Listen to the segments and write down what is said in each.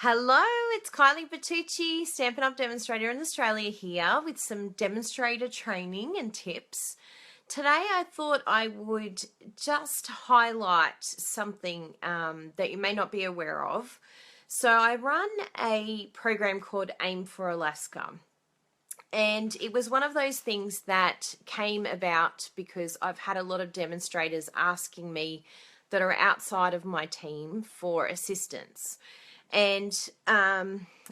Hello, it's Kylie Bertucci, Stampin' Up demonstrator in Australia here with some demonstrator training and tips. Today I thought I would just highlight something that you may not be aware of. So I run a program called Aim for Alaska. And it was one of those things that came about because I've had a lot of demonstrators asking me that are outside of my team for assistance. And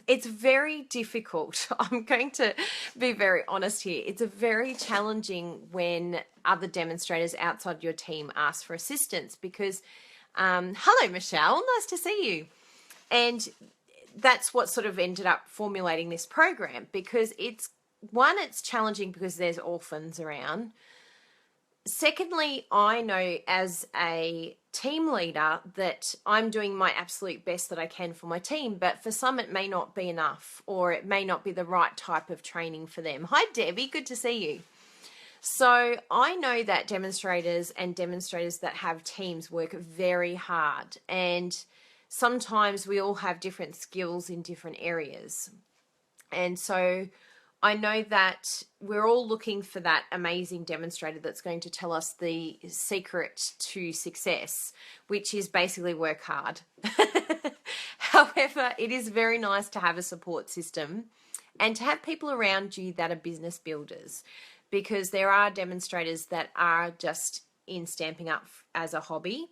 it's very difficult. I'm going to be very honest here. It's a very challenging when other demonstrators outside your team ask for assistance because, hello, Michelle, nice to see you. And that's what sort of ended up formulating this program because it's challenging because there's orphans around. Secondly, I know as a team leader that I'm doing my absolute best that I can for my team, but for some it may not be enough or it may not be the right type of training for them. Hi Debbie, good to see you. So I know that demonstrators that have teams work very hard, and sometimes we all have different skills in different areas. And so I know that we're all looking for that amazing demonstrator that's going to tell us the secret to success, which is basically work hard. However, it is very nice to have a support system and to have people around you that are business builders, because there are demonstrators that are just in Stamping Up as a hobby.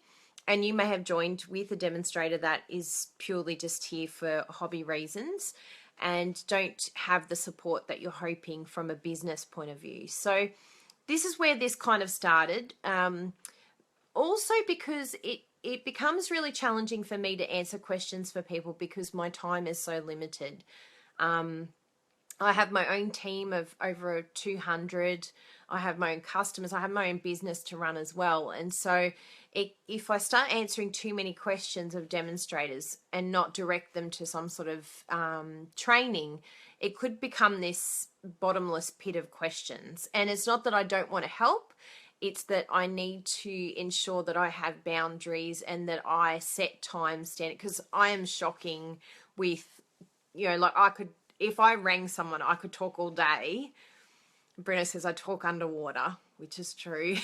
And you may have joined with a demonstrator that is purely just here for hobby reasons and don't have the support that you're hoping from a business point of view. So this is where this kind of started. Also because it becomes really challenging for me to answer questions for people because my time is so limited. I have my own team of over 200. I have my own customers. I have my own business to run as well. And so if I start answering too many questions of demonstrators and not direct them to some sort of training, it could become this bottomless pit of questions. And it's not that I don't want to help. It's that I need to ensure that I have boundaries and that I set time standard, because I am shocking with, like if I rang someone, I could talk all day. Bruno says I talk underwater, which is true.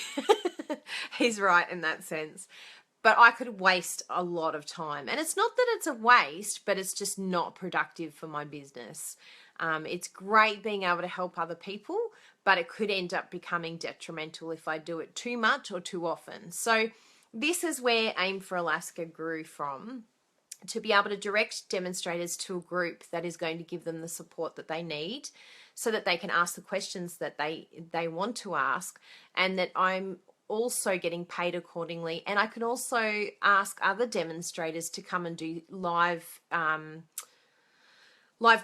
He's right in that sense. But I could waste a lot of time. And it's not that it's a waste, but it's just not productive for my business. It's great being able to help other people, but it could end up becoming detrimental if I do it too much or too often. So this is where Aim for Alaska grew from, to be able to direct demonstrators to a group that is going to give them the support that they need so that they can ask the questions that they want to ask, and that I'm also getting paid accordingly. And I can also ask other demonstrators to come and do live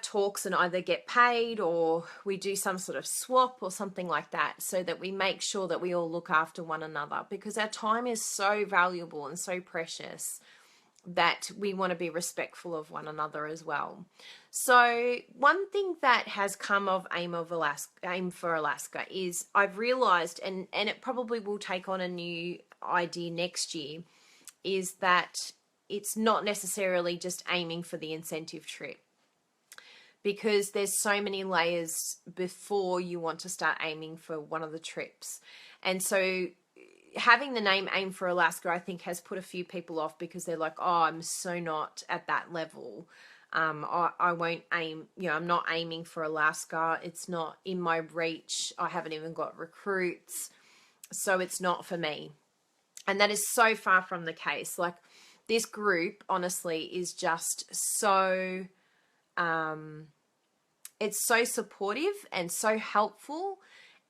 talks and either get paid or we do some sort of swap or something like that, so that we make sure that we all look after one another, because our time is so valuable and so precious that we want to be respectful of one another as well. So one thing that has come of Aim for Alaska is I've realized, and it probably will take on a new idea next year, is that it's not necessarily just aiming for the incentive trip, because there's so many layers before you want to start aiming for one of the trips. And so having the name Aim for Alaska, I think, has put a few people off because they're like, oh, I'm so not at that level. I won't aim, I'm not aiming for Alaska. It's not in my reach. I haven't even got recruits. So it's not for me. And that is so far from the case. Like, this group, honestly, is just so, it's so supportive and so helpful.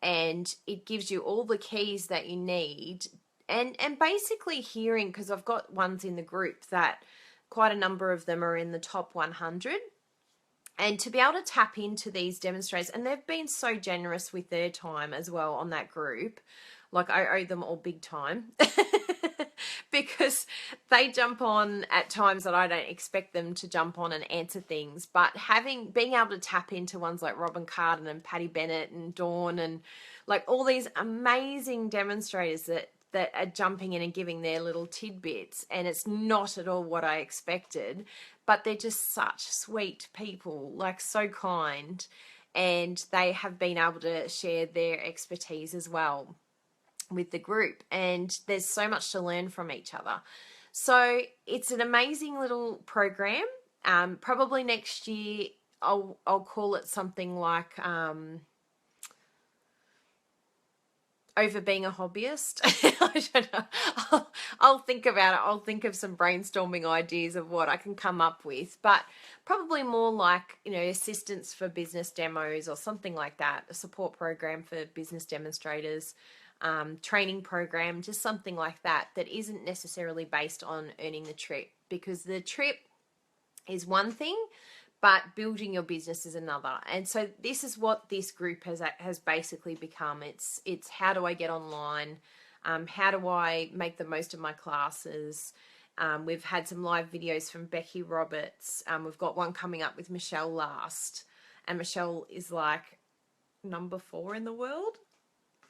And it gives you all the keys that you need. And basically hearing, because I've got ones in the group that quite a number of them are in the top 100. And to be able to tap into these demonstrators, and they've been so generous with their time as well on that group. Like, I owe them all big time. Because they jump on at times that I don't expect them to jump on and answer things. But being able to tap into ones like Robin Carden and Patty Bennett and Dawn and like all these amazing demonstrators that that are jumping in and giving their little tidbits, and it's not at all what I expected, but they're just such sweet people, like so kind, and they have been able to share their expertise as well with the group, and there's so much to learn from each other. So it's an amazing little program. Probably next year I'll call it something like over being a hobbyist. I don't know. I'll think about it. I'll think of some brainstorming ideas of what I can come up with, but probably more like, assistance for business demos or something like that, a support program for business demonstrators, training program, just something like that isn't necessarily based on earning the trip, because the trip is one thing, but building your business is another. And so this is what this group has basically become. It's how do I get online? How do I make the most of my classes? We've had some live videos from Becky Roberts. We've got one coming up with Michelle Last. And Michelle is like number 4 in the world.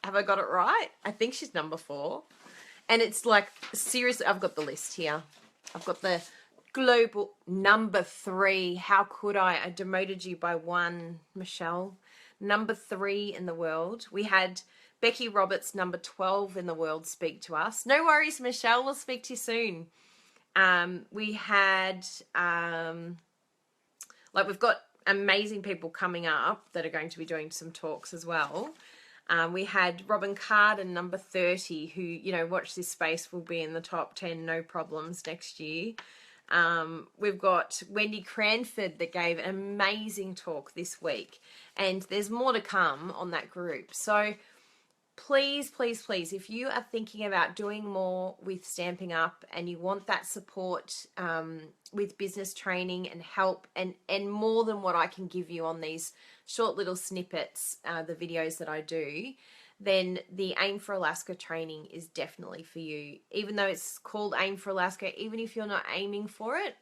Have I got it right? I think she's number 4. And it's like, seriously, I've got the list here. I've got the global number 3. How could I demoted you by 1, Michelle. Number 3 in the world. We had Becky Roberts, number 12 in the world, speak to us. No worries, Michelle, we'll speak to you soon. We had we've got amazing people coming up that are going to be doing some talks as well. We had Robin Carden, number 30, who, watch this space, will be in the top 10, no problems, next year. We've got Wendy Cranford that gave an amazing talk this week, and there's more to come on that group. So please, please, please, if you are thinking about doing more with Stamping Up and you want that support with business training and help and more than what I can give you on these short little snippets, the videos that I do, then the Aim for Alaska training is definitely for you. Even though it's called Aim for Alaska, even if you're not aiming for it,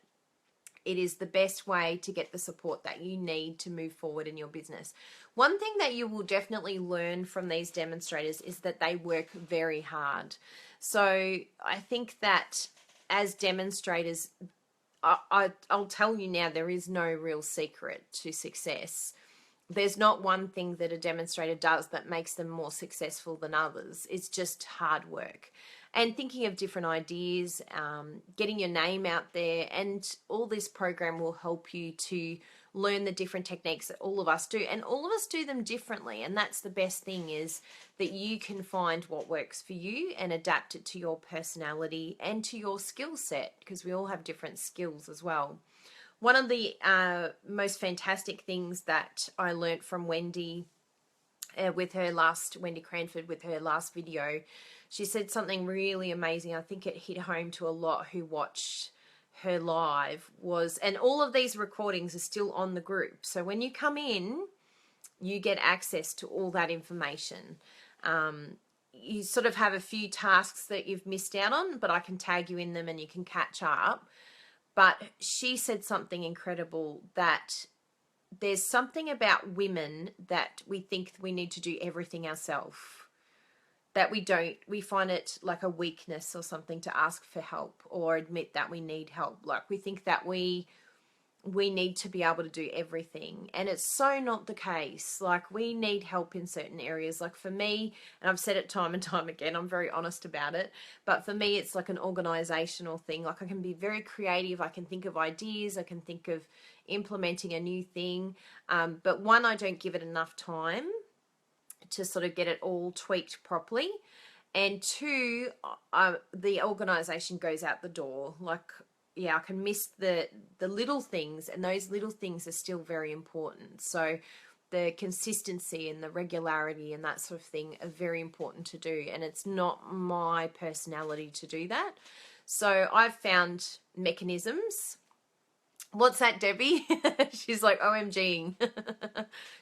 it is the best way to get the support that you need to move forward in your business. One thing that you will definitely learn from these demonstrators is that they work very hard. So I think that as demonstrators, I'll tell you now, there is no real secret to success. There's not one thing that a demonstrator does that makes them more successful than others. It's just hard work. And thinking of different ideas, getting your name out there, and all this program will help you to learn the different techniques that all of us do. And all of us do them differently. And that's the best thing, is that you can find what works for you and adapt it to your personality and to your skill set, because we all have different skills as well. One of the most fantastic things that I learned from Wendy Wendy Cranford, with her last video, she said something really amazing. I think it hit home to a lot who watched her live, and all of these recordings are still on the group. So when you come in, you get access to all that information. You sort of have a few tasks that you've missed out on, but I can tag you in them and you can catch up. But she said something incredible, that there's something about women that we think we need to do everything ourselves, that we don't. We find it like a weakness or something to ask for help or admit that we need help. Like, we think that we need to be able to do everything, and it's so not the case. Like, we need help in certain areas. Like for me, and I've said it time and time again, I'm very honest about it, but for me it's like an organizational thing. Like, I can be very creative, I can think of ideas, I can think of implementing a new thing, but one, I don't give it enough time to sort of get it all tweaked properly, and two, the organization goes out the door. Like, yeah, I can miss the little things, and those little things are still very important. So the consistency and the regularity and that sort of thing are very important to do, and it's not my personality to do that. So I've found mechanisms. What's that, Debbie? She's like, OMGing.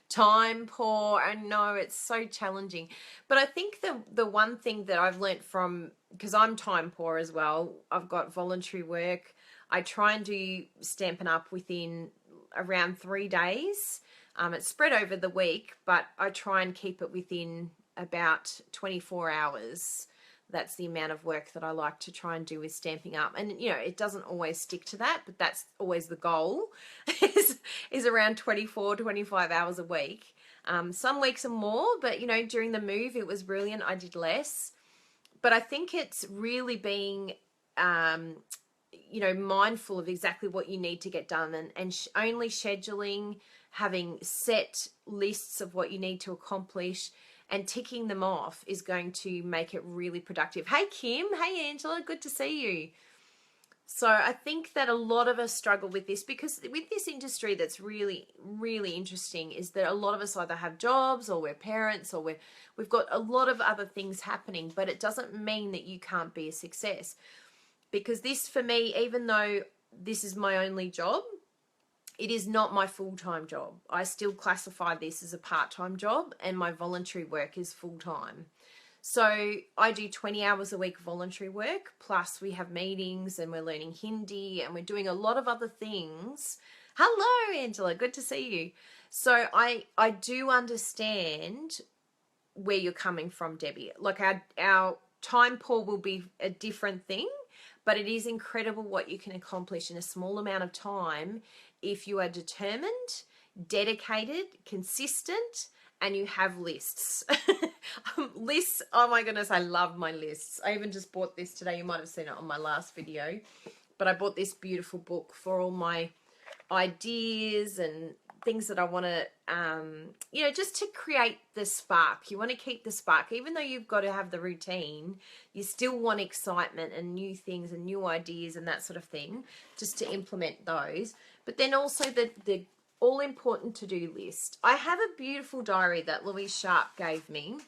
Time poor. I know, it's so challenging. But I think the one thing that I've learnt from, because I'm time poor as well, I've got voluntary work. I try and do Stampin' Up within around 3 days. It's spread over the week, but I try and keep it within about 24 hours. That's the amount of work that I like to try and do with Stamping Up. And, you know, it doesn't always stick to that, but that's always the goal is around 24, 25 hours a week. Some weeks are more, but, you know, during the move, it was brilliant. I did less. But I think it's really being, you know, mindful of exactly what you need to get done, and only scheduling, having set lists of what you need to accomplish and ticking them off is going to make it really productive. Hey, Kim. Hey, Angela. Good to see you. So I think that a lot of us struggle with this, because with this industry that's really, really interesting is that a lot of us either have jobs, or we're parents, or we've got a lot of other things happening, but it doesn't mean that you can't be a success. Because this, for me, even though this is my only job, it is not my full-time job. I still classify this as a part-time job, and my voluntary work is full-time. So I do 20 hours a week voluntary work, plus we have meetings and we're learning Hindi and we're doing a lot of other things. Hello, Angela. Good to see you. So I do understand where you're coming from, Debbie. Like our time pool will be a different thing, but it is incredible what you can accomplish in a small amount of time if you are determined, dedicated, consistent, and you have lists. Lists, oh my goodness, I love my lists. I even just bought this today. You might have seen it on my last video, but I bought this beautiful book for all my ideas and things that I want to, you know, just to create the spark. You want to keep the spark. Even though you've got to have the routine, you still want excitement and new things and new ideas and that sort of thing, just to implement those. But then also the all-important to-do list. I have a beautiful diary that Louise Sharp gave me,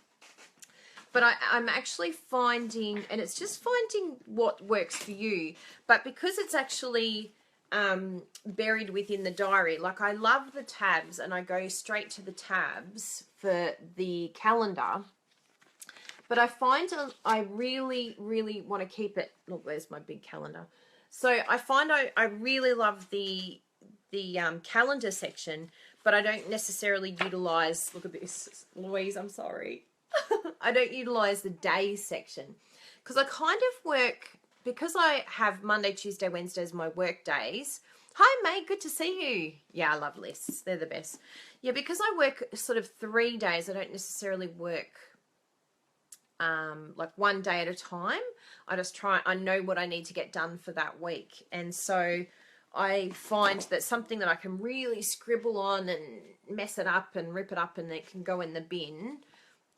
but I'm actually finding, and it's just finding what works for you, but because it's actually buried within the diary, like I love the tabs, and I go straight to the tabs for the calendar, but I find I really, really want to keep it. Look, there's my big calendar. So I find I really love the calendar section, but I don't necessarily utilize, look at this, Louise, I'm sorry. I don't utilize the days section, because I kind of work, because I have Monday, Tuesday, Wednesdays, my work days. Hi, mate, good to see you. Yeah, I love lists. They're the best. Yeah, because I work sort of 3 days, I don't necessarily work like one day at a time. I know what I need to get done for that week. And so I find that something that I can really scribble on and mess it up and rip it up and it can go in the bin,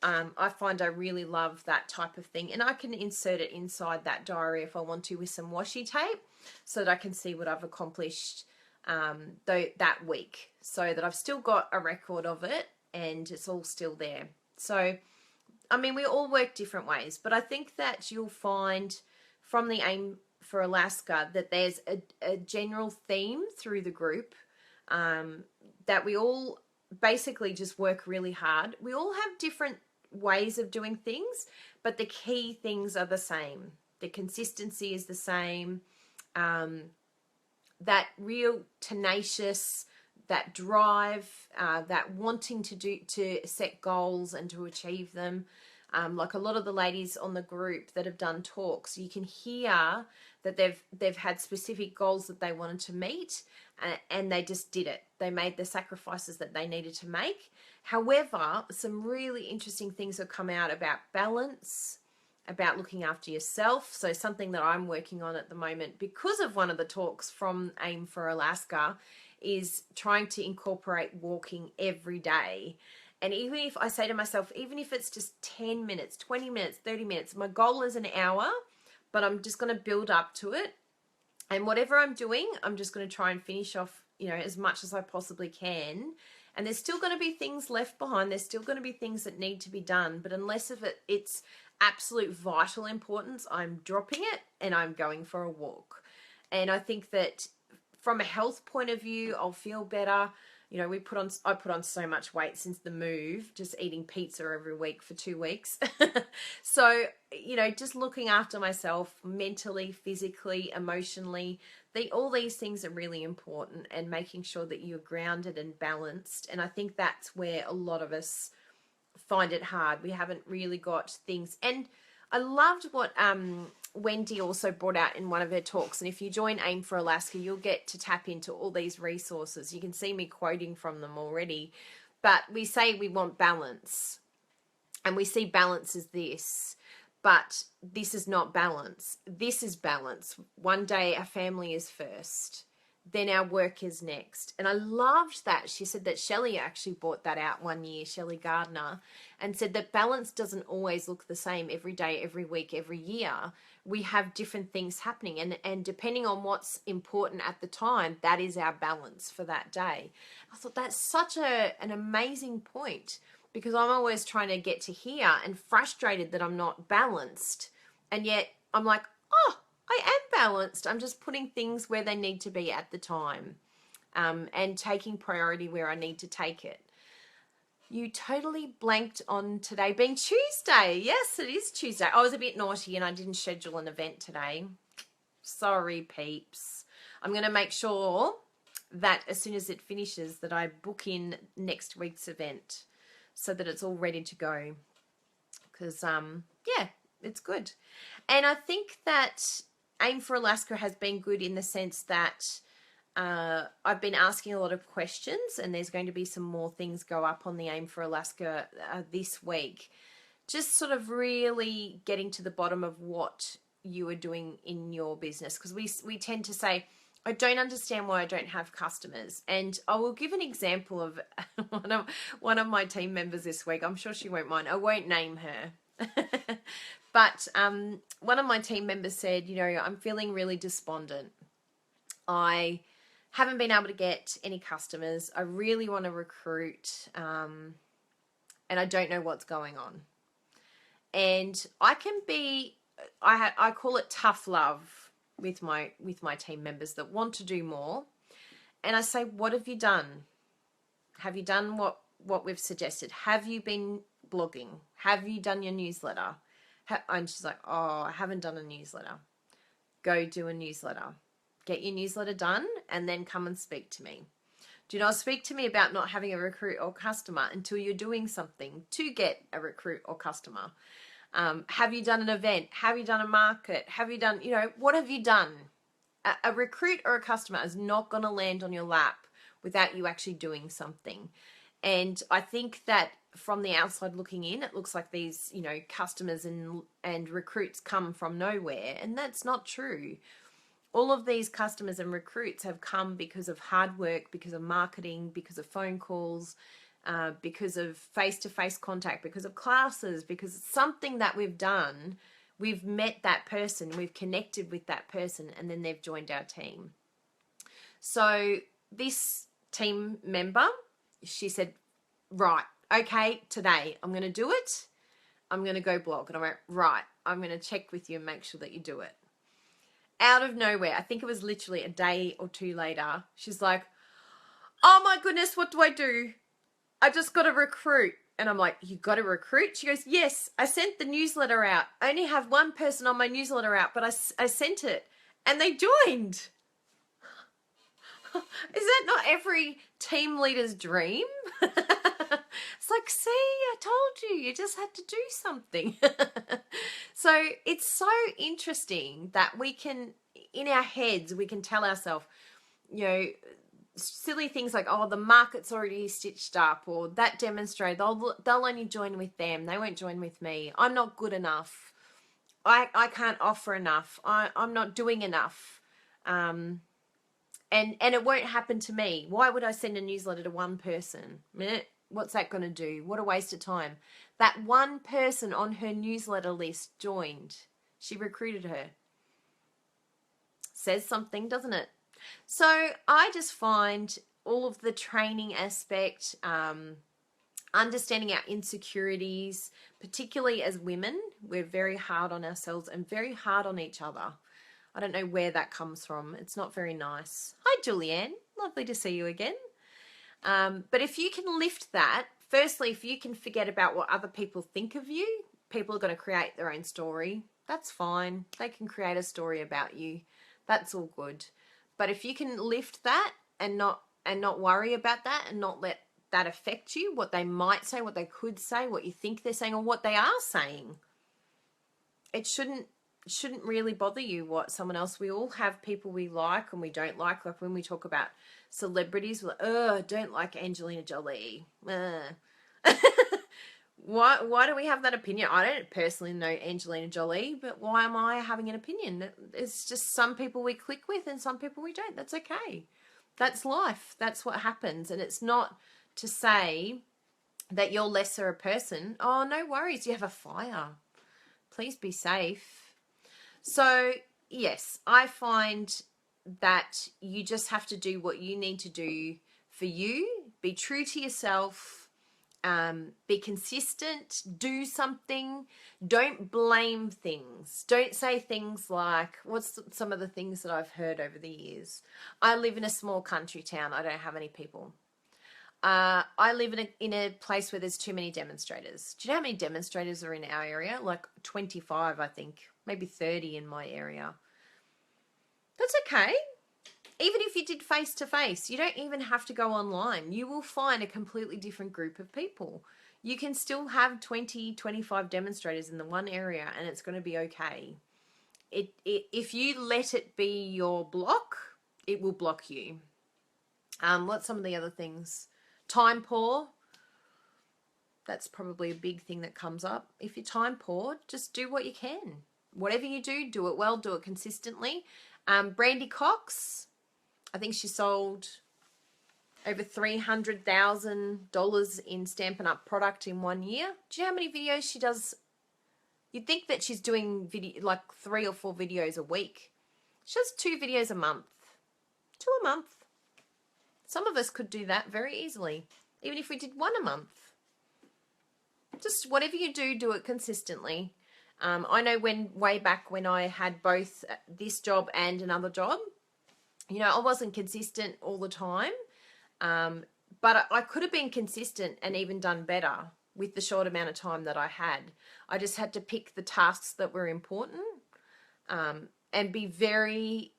I find I really love that type of thing. And I can insert it inside that diary if I want to with some washi tape, so that I can see what I've accomplished that week, so that I've still got a record of it and it's all still there. So, I mean, we all work different ways, but I think that you'll find from the Aim for Alaska that there's a general theme through the group, that we all basically just work really hard. We all have different ways of doing things, but the key things are the same. The consistency is the same. That real tenacious, that drive, that wanting to set goals and to achieve them. Like a lot of the ladies on the group that have done talks, you can hear that they've had specific goals that they wanted to meet, and they just did it. They made the sacrifices that they needed to make. However, some really interesting things have come out about balance, about looking after yourself. So something that I'm working on at the moment, because of one of the talks from Aim for Alaska, is trying to incorporate walking every day. And even if I say to myself, even if it's just 10 minutes, 20 minutes, 30 minutes, my goal is an hour, but I'm just going to build up to it. And whatever I'm doing, I'm just going to try and finish off, you know, as much as I possibly can. And there's still going to be things left behind. There's still going to be things that need to be done. But unless it's absolute vital importance, I'm dropping it and I'm going for a walk. And I think that from a health point of view, I'll feel better. You know, I put on so much weight since the move, just eating pizza every week for 2 weeks. So, you know, just looking after myself mentally, physically, emotionally, all these things are really important, and making sure that you're grounded and balanced. And I think that's where a lot of us find it hard. We haven't really got things. And I loved what Wendy also brought out in one of her talks. And if you join Aim for Alaska, you'll get to tap into all these resources. You can see me quoting from them already. But we say we want balance. And we see balance as this. But this is not balance. This is balance. One day our family is first. Then our work is next. And I loved that. She said that Shelley actually brought that out one year, Shelley Gardner, and said that balance doesn't always look the same every day, every week, every year. We have different things happening. And depending on what's important at the time, that is our balance for that day. I thought that's such an amazing point, because I'm always trying to get to here and frustrated that I'm not balanced. And yet I'm like, oh, I am balanced. I'm just putting things where they need to be at the time, and taking priority where I need to take it. You totally blanked on today being Tuesday. Yes, it is Tuesday. I was a bit naughty and I didn't schedule an event today. Sorry, peeps. I'm going to make sure that as soon as it finishes that I book in next week's event so that it's all ready to go. Because, yeah, it's good. And I think that Aim for Alaska has been good in the sense that I've been asking a lot of questions, and there's going to be some more things go up on the Aim for Alaska this week. Just sort of really getting to the bottom of what you are doing in your business, because we tend to say, I don't understand why I don't have customers. And I will give an example of one of my team members this week. I'm sure she won't mind. I won't name her. But one of my team members said, you know, I'm feeling really despondent. I haven't been able to get any customers. I really want to recruit, and I don't know what's going on. And I can be, I call it tough love with my team members that want to do more. And I say, what have you done? Have you done what we've suggested? Have you been blogging? Have you done your newsletter? And she's like, oh, I haven't done a newsletter. Go do a newsletter. Get your newsletter done and then come and speak to me. Do not speak to me about not having a recruit or customer until you're doing something to get a recruit or customer. Have you done an event? Have you done a market? Have you done, what have you done? A recruit or a customer is not going to land on your lap without you actually doing something. And I think that from the outside looking in, it looks like these, customers and recruits come from nowhere. And that's not true. All of these customers and recruits have come because of hard work, because of marketing, because of phone calls, because of face-to-face contact, because of classes, because it's something that we've done. We've met that person, we've connected with that person, and then they've joined our team. So this team member, she said, right, okay, today I'm going to do it. I'm going to go blog. And I went, right, I'm going to check with you and make sure that you do it. Out of nowhere, I think it was literally a day or two later, she's like, oh my goodness, what do I do? I just got to recruit. And I'm like, you got to recruit? She goes, yes, I sent the newsletter out. I only have one person on my newsletter out, but I sent it and they joined. Is that not every team leader's dream? It's like, see, I told you, you just had to do something. So it's so interesting that we can, in our heads, we can tell ourselves, silly things like, oh, the market's already stitched up, or that demonstrator, they'll only join with them. They won't join with me. I'm not good enough. I can't offer enough. I'm not doing enough. And it won't happen to me. Why would I send a newsletter to one person? What's that going to do? What a waste of time. That one person on her newsletter list joined. She recruited her. Says something, doesn't it? So I just find all of the training aspect, understanding our insecurities, particularly as women, we're very hard on ourselves and very hard on each other. I don't know where that comes from. It's not very nice. Hi, Julianne. Lovely to see you again. But if you can lift that, firstly, if you can forget about what other people think of you, people are going to create their own story. That's fine. They can create a story about you. That's all good. But if you can lift that and not worry about that and not let that affect you, what they might say, what they could say, what you think they're saying, or what they are saying. it shouldn't really bother you what someone else. We all have people we like and we don't like. Like when we talk about celebrities, we're like, oh, I don't like Angelina Jolie. Why do we have that opinion? I don't personally know Angelina Jolie, but why am I having an opinion? It's just some people we click with and some people we don't. That's okay. That's life. That's what happens. And it's not to say that you're lesser a person. Oh, no worries. You have a fire. Please be safe. So, yes, I find that you just have to do what you need to do for you. Be true to yourself. Be consistent, do something, don't blame things. Don't say things like, what's some of the things that I've heard over the years? I live in a small country town. I don't have any people. I live in a place where there's too many demonstrators. Do you know how many demonstrators are in our area? Like 25, I think, maybe 30 in my area. That's okay. Even if you did face-to-face, you don't even have to go online. You will find a completely different group of people. You can still have 20, 25 demonstrators in the one area and it's going to be okay. If you let it be your block, it will block you. What's some of the other things? Time poor. That's probably a big thing that comes up. If you're time poor, just do what you can. Whatever you do, do it well, do it consistently. Brandy Cox, I think she sold over $300,000 in Stampin' Up product in 1 year. Do you know how many videos she does? You'd think that she's doing like 3 or 4 videos a week. She does 2 videos a month. 2 a month. Some of us could do that very easily, even if we did 1 a month. Just whatever you do, do it consistently. I know way back when I had both this job and another job, you know, I wasn't consistent all the time, but I could have been consistent and even done better with the short amount of time that I had. I just had to pick the tasks that were important and be very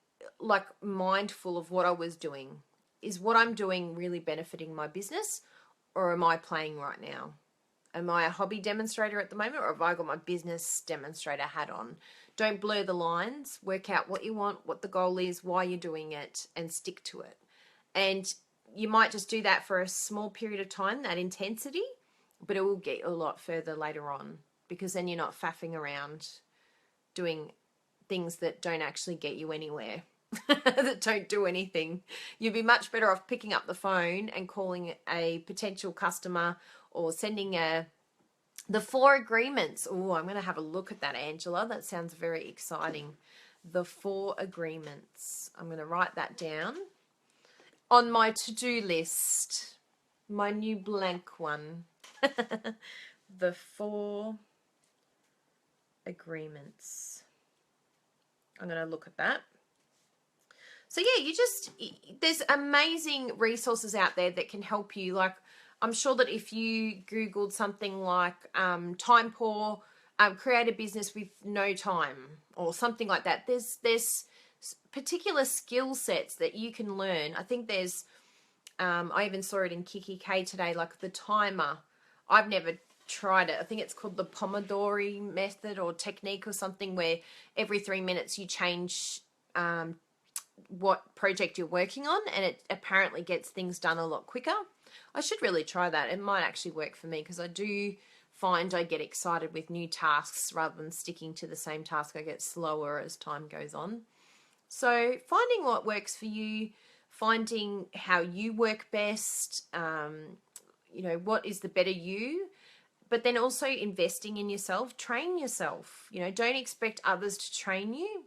mindful of what I was doing. Is what I'm doing really benefiting my business, or am I playing right now? Am I a hobby demonstrator at the moment, or have I got my business demonstrator hat on? Don't blur the lines. Work out what you want, what the goal is, why you're doing it, and stick to it. And you might just do that for a small period of time, that intensity, but it will get a lot further later on, because then you're not faffing around doing things that don't actually get you anywhere, that don't do anything. You'd be much better off picking up the phone and calling a potential customer, or sending the 4 agreements. Oh, I'm going to have a look at that, Angela. That sounds very exciting. The 4 agreements. I'm going to write that down on my to-do list. My new blank one. The 4 agreements. I'm going to look at that. So yeah, there's amazing resources out there that can help you. Like, I'm sure that if you Googled something like time poor, create a business with no time, or something like that, there's particular skill sets that you can learn. I think there's, I even saw it in Kiki K today, like the timer. I've never tried it. I think it's called the Pomodori method or technique or something, where every 3 minutes you change what project you're working on, and it apparently gets things done a lot quicker. I should really try that. It might actually work for me, because I do find I get excited with new tasks rather than sticking to the same task. I get slower as time goes on. So finding what works for you, finding how you work best, you know, what is the better you, but then also investing in yourself. Train yourself. You know, don't expect others to train you.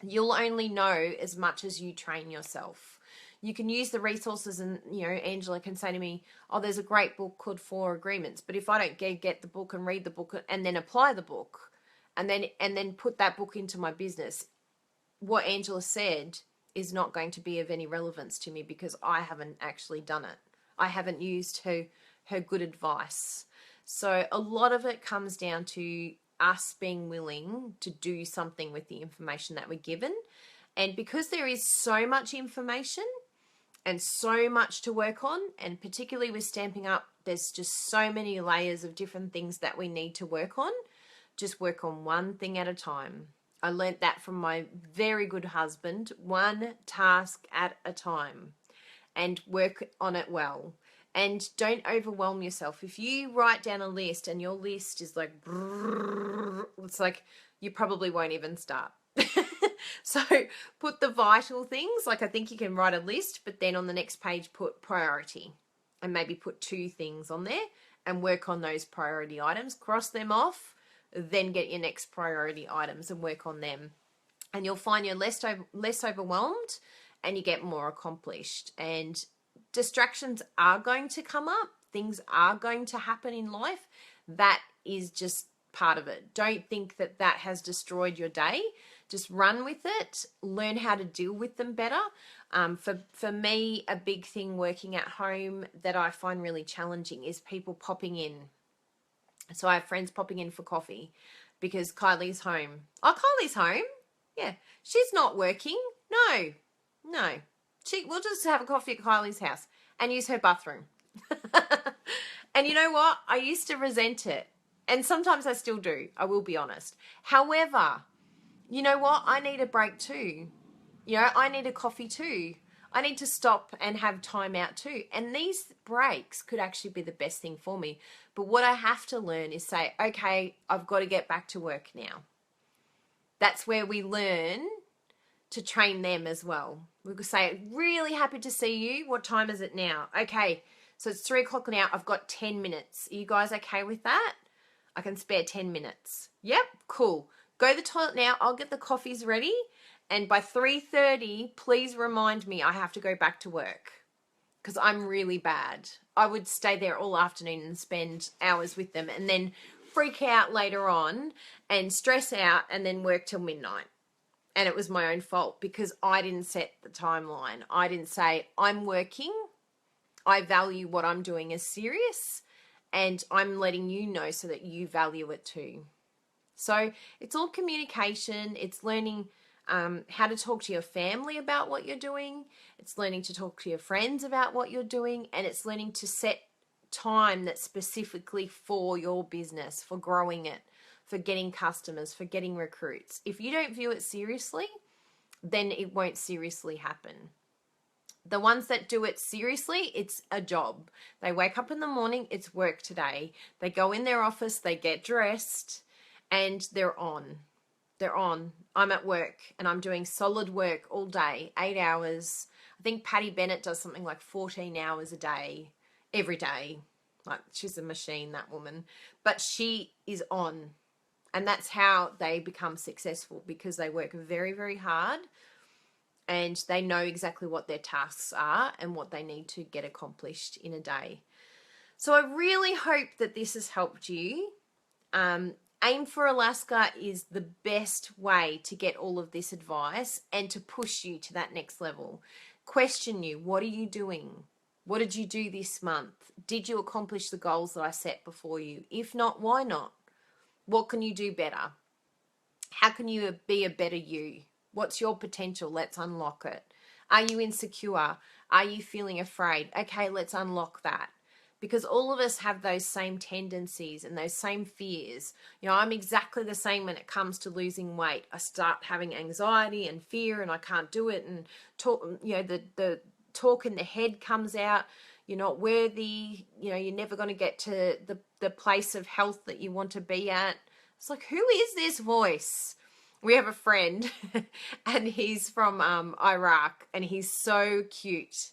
You'll only know as much as you train yourself. You can use the resources, and, you know, Angela can say to me, oh, there's a great book called 4 Agreements. But if I don't get the book and read the book and then apply the book and then put that book into my business, what Angela said is not going to be of any relevance to me, because I haven't actually done it. I haven't used her good advice. So a lot of it comes down to us being willing to do something with the information that we're given. And because there is so much information and so much to work on, and particularly with Stampin' Up, there's just so many layers of different things that we need to work on. Just work on one thing at a time. I learnt that from my very good husband, one task at a time, and work on it well. And don't overwhelm yourself. If you write down a list and your list is like, it's like you probably won't even start. So put the vital things, like I think you can write a list, but then on the next page put priority and maybe put 2 things on there and work on those priority items, cross them off, then get your next priority items and work on them. And you'll find you're less overwhelmed and you get more accomplished. And distractions are going to come up. Things are going to happen in life. That is just part of it. Don't think that that has destroyed your day. Just run with it. Learn how to deal with them better. For me, a big thing working at home that I find really challenging is people popping in. So I have friends popping in for coffee because Kylie's home. Oh, Kylie's home? Yeah. She's not working. No. We'll just have a coffee at Kylie's house and use her bathroom. And you know what? I used to resent it. And sometimes I still do. I will be honest. However, you know what? I need a break too. You know, I need a coffee too. I need to stop and have time out too. And these breaks could actually be the best thing for me. But what I have to learn is say, okay, I've got to get back to work now. That's where we learn to train them as well. We could say, really happy to see you. What time is it now? Okay, so it's 3 o'clock now. I've got 10 minutes. Are you guys okay with that? I can spare 10 minutes. Yep, cool. Go to the toilet now. I'll get the coffees ready. And by 3:30, please remind me I have to go back to work because I'm really bad. I would stay there all afternoon and spend hours with them and then freak out later on and stress out and then work till midnight. And it was my own fault because I didn't set the timeline. I didn't say, I'm working. I value what I'm doing as serious and I'm letting you know so that you value it too. So it's all communication. It's learning how to talk to your family about what you're doing. It's learning to talk to your friends about what you're doing. And it's learning to set time that's specifically for your business, for growing it, for getting customers, for getting recruits. If you don't view it seriously, then it won't seriously happen. The ones that do it seriously, it's a job. They wake up in the morning, it's work today. They go in their office, they get dressed, and they're on. They're on. I'm at work, and I'm doing solid work all day, 8 hours. I think Patty Bennett does something like 14 hours a day, every day. Like, she's a machine, that woman. But she is on. And that's how they become successful, because they work very, very hard and they know exactly what their tasks are and what they need to get accomplished in a day. So I really hope that this has helped you. Aim for Alaska is the best way to get all of this advice and to push you to that next level. Question you, what are you doing? What did you do this month? Did you accomplish the goals that I set before you? If not, why not? What can you do better? How can you be a better you? What's your potential? Let's unlock it. Are you insecure? Are you feeling afraid? Okay, let's unlock that. Because all of us have those same tendencies and those same fears. You know, I'm exactly the same when it comes to losing weight. I start having anxiety and fear and I can't do it. And talk, you know, the talk in the head comes out. You're not worthy. You know, you're never going to get to the place of health that you want to be at. It's like, who is this voice? We have a friend and he's from Iraq and he's so cute.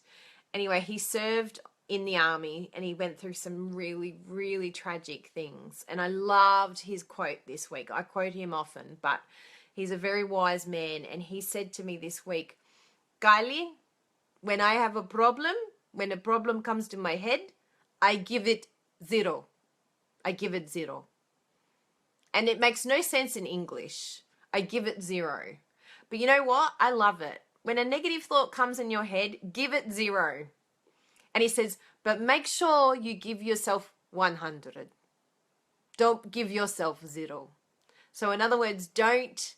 Anyway, he served in the army and he went through some really, really tragic things. And I loved his quote this week. I quote him often, but he's a very wise man. And he said to me this week, Kylie, when I have a problem, when a problem comes to my head, I give it 0. I give it 0. And it makes no sense in English. I give it 0. But you know what? I love it. When a negative thought comes in your head, give it 0. And he says, but make sure you give yourself 100. Don't give yourself 0. So in other words, don't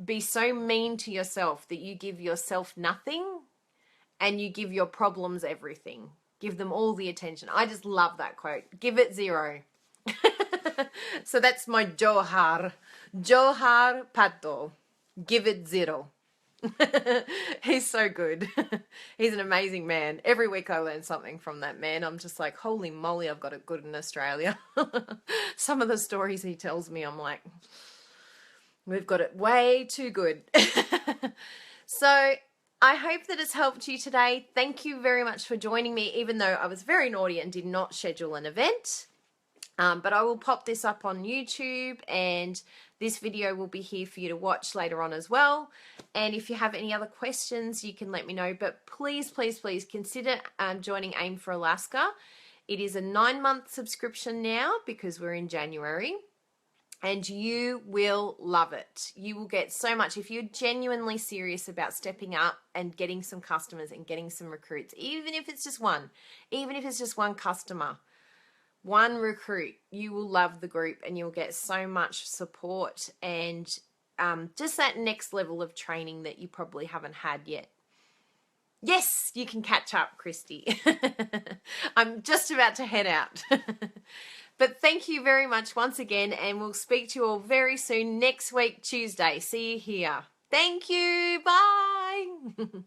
be so mean to yourself that you give yourself nothing and you give your problems everything. Give them all the attention. I just love that quote. Give it 0. So that's my Johar. Johar Pato. Give it 0. He's so good. He's an amazing man. Every week I learn something from that man. I'm just like, holy moly, I've got it good in Australia. Some of the stories he tells me, I'm like, we've got it way too good. So I hope that it's helped you today. Thank you very much for joining me, even though I was very naughty and did not schedule an event. But I will pop this up on YouTube, and this video will be here for you to watch later on as well. And if you have any other questions, you can let me know. But please, please, please consider joining AIM for Alaska. It is a 9-month subscription now because we're in January. And you will love it. You will get so much. If you're genuinely serious about stepping up and getting some customers and getting some recruits, even if it's just one customer, one recruit, you will love the group and you'll get so much support and just that next level of training that you probably haven't had yet. Yes, you can catch up, Christy. I'm just about to head out. But thank you very much once again, and we'll speak to you all very soon next week, Tuesday. See you here. Thank you. Bye.